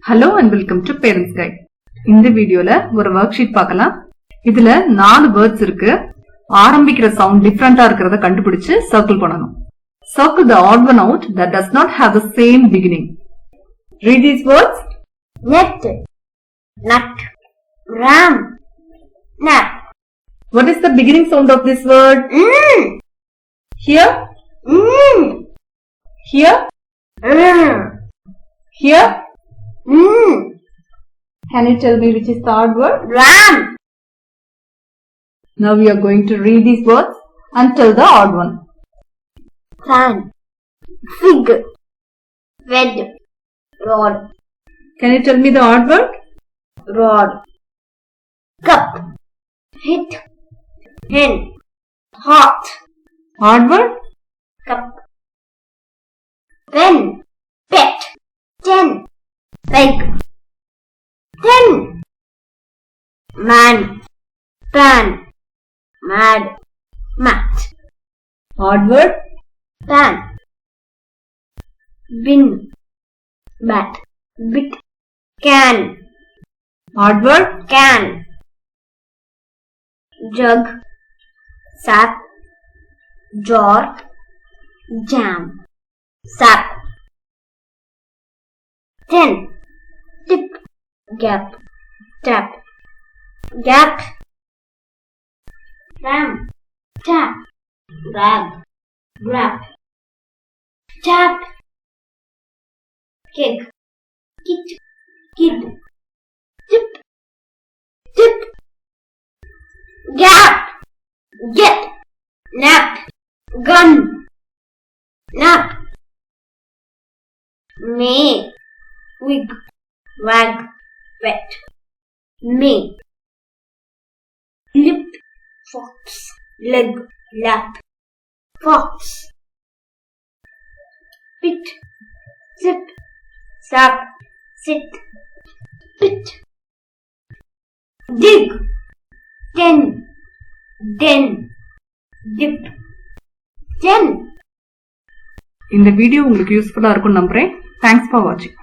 Hello and welcome to Parents Guide. இந்த வீடியோல ஒரு worksheet பார்க்கலாம். இதுல 4 words இருக்கு. ஆரம்பிக்கிற sound different இருக்கிறத கண்டுபிடிச்சு circle பண்ணணும். Circle the odd one out that does not have the same beginning. Read these words. Net, nut, ram, nap. What is the beginning sound of this word? Here? Here? Here? Can you tell me which is the odd word? Ram. Now we are going to read these words and tell the odd one. Fan, fig, wed, rod. Can you tell me the odd word? Rod. Cup, hit, hen, hot. Odd word? Cup. Pen, pet, ten, peg, ten. Man, pan, mad, mat. Odd word? Pan. Bin, bat, bit, can. Odd word? Can. Jug, sap, jar, jam, sap. 10. Tip, gap, tap, gap. Ram, tap, grab, grab, tap. Keg, kit, kid, tip, tip. Gap, get, nap, gun, nap. May, wig, wag, wet, may. Lip, fox, leg, lap, fox. Pit, zip, sap, sit, pit. Dig, ten, den, dip, ten. இந்த video உங்களுக்கு யூஸ்ஃபுல்லா இருக்கும் நம்புறேன். Thanks for watching.